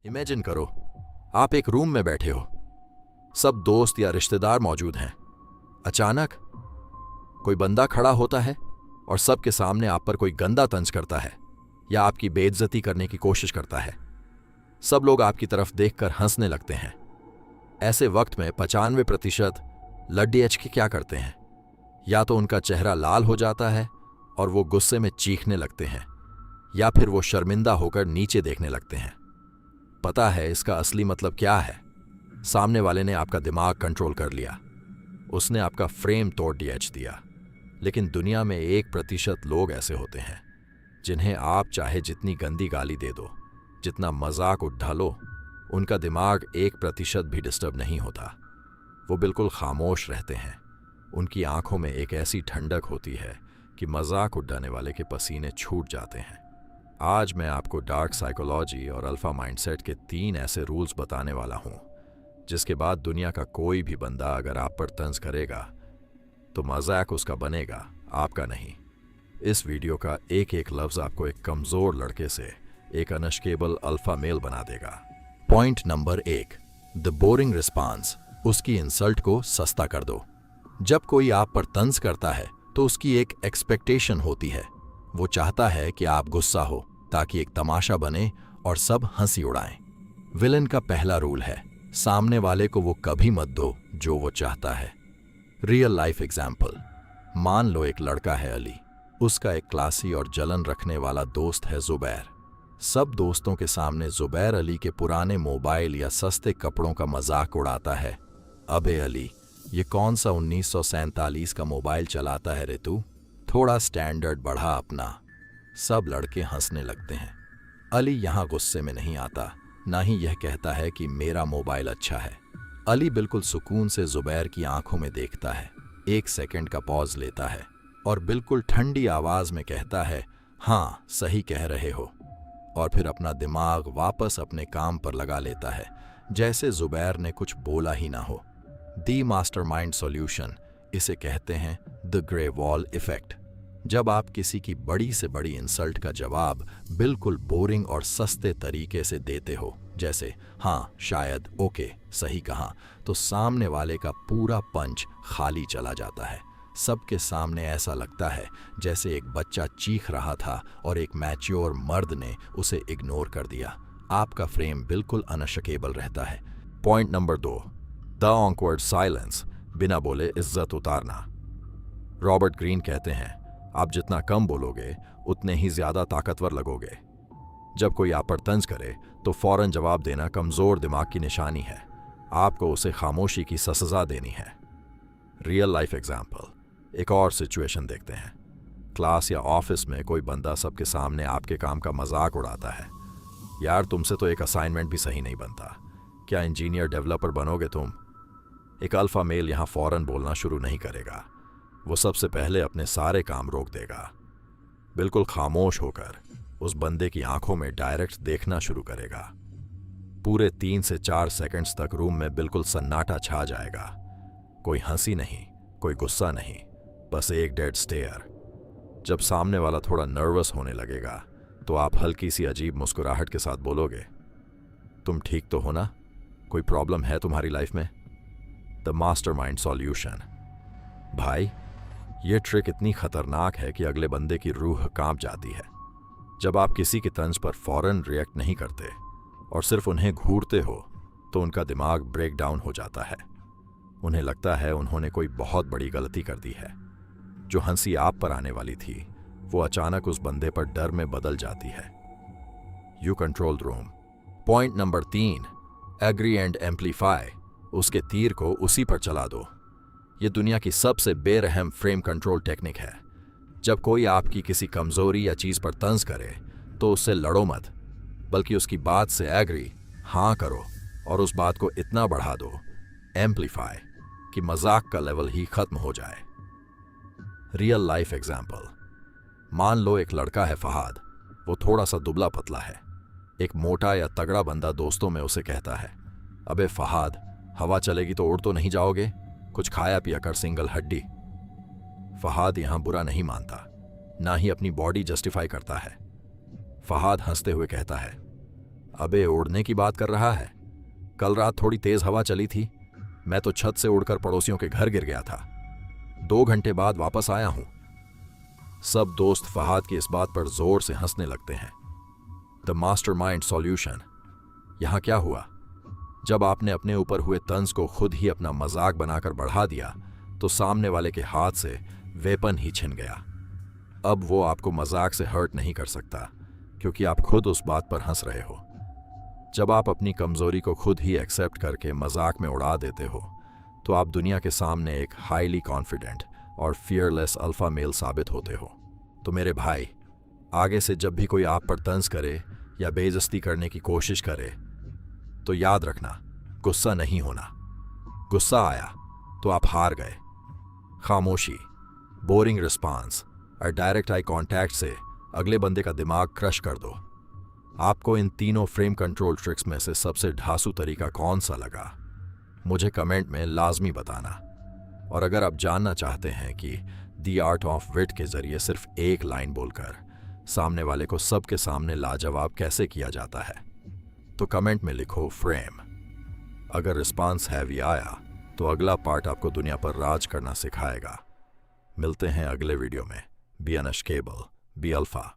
Imagine करो, आप एक रूम में बैठे हो, सब दोस्त या रिश्तेदार मौजूद हैं। अचानक कोई बंदा खड़ा होता है और सबके सामने आप पर कोई गंदा तंज करता है या आपकी बेइज्जती करने की कोशिश करता है। सब लोग आपकी तरफ देखकर हंसने लगते हैं। ऐसे वक्त में 95% लड्डी एच के क्या करते हैं? या तो उनका चेहरा लाल हो जाता है और वो गुस्से में चीखने लगते हैं, या फिर वो शर्मिंदा होकर नीचे देखने लगते हैं। पता है इसका असली मतलब क्या है? सामने वाले ने आपका दिमाग कंट्रोल कर लिया, उसने आपका फ्रेम तोड़ डीएच दिया। लेकिन दुनिया में 1% लोग ऐसे होते हैं जिन्हें आप चाहे जितनी गंदी गाली दे दो, जितना मजाक उठा लो, उनका दिमाग 1% भी डिस्टर्ब नहीं होता। वो बिल्कुल खामोश रहते हैं। उनकी आंखों में एक ऐसी ठंडक होती है कि मजाक उड़ाने वाले के पसीने छूट जाते हैं। आज मैं आपको डार्क साइकोलॉजी और अल्फा माइंडसेट के 3 ऐसे रूल्स बताने वाला हूं, जिसके बाद दुनिया का कोई भी बंदा अगर आप पर तंज करेगा तो मजाक उसका बनेगा, आपका नहीं। इस वीडियो का एक एक लफ्ज आपको एक कमजोर लड़के से एक अनस्टेबल अल्फा मेल बना देगा। Point number 1, the boring response. उसकी इंसल्ट को सस्ता कर दो। जब कोई आप पर तंज करता है तो उसकी एक एक्सपेक्टेशन होती है। वो चाहता है कि आप गुस्सा हो ताकि एक तमाशा बने और सब हंसी उड़ाएं। विलन का पहला रूल है, सामने वाले को वो कभी मत दो जो वो चाहता है। रियल लाइफ एग्जाम्पल, मान लो एक लड़का है अली, उसका एक क्लासी और जलन रखने वाला दोस्त है जुबैर। सब दोस्तों के सामने जुबैर अली के पुराने मोबाइल या सस्ते कपड़ों का मजाक उड़ाता है। अबे अली, ये कौन सा 1947 का मोबाइल चलाता है रे तू, थोड़ा स्टैंडर्ड बढ़ा अपना। सब लड़के हंसने लगते हैं। अली यहाँ गुस्से में नहीं आता, ना ही यह कहता है कि मेरा मोबाइल अच्छा है। अली बिल्कुल सुकून से जुबैर की आंखों में देखता है, 1 सेकंड का पॉज लेता है और बिल्कुल ठंडी आवाज में कहता है, हाँ सही कह रहे हो, और फिर अपना दिमाग वापस अपने काम पर लगा लेता है, जैसे जुबैर ने कुछ बोला ही ना हो। दी मास्टरमाइंड सॉल्यूशन, इसे कहते हैं द ग्रे वॉल इफेक्ट। जब आप किसी की बड़ी से बड़ी इंसल्ट का जवाब बिल्कुल बोरिंग और सस्ते तरीके से देते हो, जैसे हाँ शायद, ओके, सही कहा, तो सामने वाले का पूरा पंच खाली चला जाता है। सबके सामने ऐसा लगता है जैसे एक बच्चा चीख रहा था और एक मैच्योर मर्द ने उसे इग्नोर कर दिया। आपका फ्रेम बिल्कुल अनशकेबल रहता है। Point number 2, the awkward silence. बिना बोले इज्जत उतारना। रॉबर्ट ग्रीन कहते हैं, आप जितना कम बोलोगे उतने ही ज्यादा ताकतवर लगोगे। जब कोई आप पर तंज करे तो फौरन जवाब देना कमजोर दिमाग की निशानी है। आपको उसे खामोशी की सजा देनी है। रियल लाइफ एग्जाम्पल, एक और सिचुएशन देखते हैं। क्लास या ऑफिस में कोई बंदा सबके सामने आपके काम का मजाक उड़ाता है, यार तुमसे तो एक असाइनमेंट भी सही नहीं बनता, क्या इंजीनियर डेवलपर बनोगे तुम? एक अल्फा मेल यहाँ फौरन बोलना शुरू नहीं करेगा। वो सबसे पहले अपने सारे काम रोक देगा, बिल्कुल खामोश होकर उस बंदे की आंखों में डायरेक्ट देखना शुरू करेगा। पूरे 3 से 4 सेकंड्स तक रूम में बिल्कुल सन्नाटा छा जाएगा। कोई हंसी नहीं, कोई गुस्सा नहीं, बस एक डेड स्टेयर। जब सामने वाला थोड़ा नर्वस होने लगेगा तो आप हल्की सी अजीब मुस्कुराहट के साथ बोलोगे, तुम ठीक तो हो ना? कोई प्रॉब्लम है तुम्हारी लाइफ में? The mastermind solution. भाई, ये ट्रिक इतनी खतरनाक है कि अगले बंदे की रूह कांप जाती है। जब आप किसी की तंज पर फौरन रिएक्ट नहीं करते और सिर्फ उन्हें घूरते हो तो उनका दिमाग ब्रेक डाउन हो जाता है। उन्हें लगता है उन्होंने कोई बहुत बड़ी गलती कर दी है। जो हंसी आप पर आने वाली थी वो अचानक उस बंदे पर डर में बदल जाती है। You control the room. Point number 3, agree and amplify. उसके तीर को उसी पर चला दो। ये दुनिया की सबसे बेरहम फ्रेम कंट्रोल टेक्निक है। जब कोई आपकी किसी कमजोरी या चीज पर तंज करे तो उससे लड़ो मत, बल्कि उसकी बात से एग्री, हाँ करो, और उस बात को इतना बढ़ा दो, एम्पलीफाई, कि मजाक का लेवल ही खत्म हो जाए। रियल लाइफ एग्जाम्पल, मान लो एक लड़का है फहाद। वो थोड़ा सा दुबला पतला है। एक मोटा या तगड़ा बंदा दोस्तों में उसे कहता है, अबे फहाद, हवा चलेगी तो उड़ तो नहीं जाओगे? कुछ खाया पिया कर, सिंगल हड्डी। फहाद यहां बुरा नहीं मानता, ना ही अपनी बॉडी जस्टिफाई करता है। फहाद हंसते हुए कहता है, अबे उड़ने की बात कर रहा है? कल रात थोड़ी तेज हवा चली थी, मैं तो छत से उड़कर पड़ोसियों के घर गिर गया था। 2 घंटे बाद वापस आया हूं। सब दोस्त फहाद की इस बात पर जोर से हंसने लगते हैं। The mastermind solution. यहां क्या हुआ? जब आपने अपने ऊपर हुए तंज को खुद ही अपना मजाक बनाकर बढ़ा दिया तो सामने वाले के हाथ से वेपन ही छिन गया। अब वो आपको मजाक से हर्ट नहीं कर सकता क्योंकि आप खुद उस बात पर हंस रहे हो। जब आप अपनी कमजोरी को खुद ही एक्सेप्ट करके मजाक में उड़ा देते हो तो आप दुनिया के सामने एक हाईली कॉन्फिडेंट और फियरलेस अल्फा मेल साबित होते हो। तो मेरे भाई, आगे से जब भी कोई आप पर तंज करे या बेइज्जती करने की कोशिश करे तो याद रखना, गुस्सा नहीं होना। गुस्सा आया तो आप हार गए। खामोशी, बोरिंग रिस्पॉन्स और डायरेक्ट आई कांटेक्ट से अगले बंदे का दिमाग क्रश कर दो। आपको इन तीनों फ्रेम कंट्रोल ट्रिक्स में से सबसे ढांसू तरीका कौन सा लगा, मुझे कमेंट में लाजमी बताना। और अगर आप जानना चाहते हैं कि द आर्ट ऑफ विट के जरिए सिर्फ एक लाइन बोलकर सामने वाले को सबके सामने लाजवाब कैसे किया जाता है, तो कमेंट में लिखो फ्रेम। अगर रिस्पांस हैवी आया तो अगला पार्ट आपको दुनिया पर राज करना सिखाएगा। मिलते हैं अगले वीडियो में। Be unshakeable, be alpha.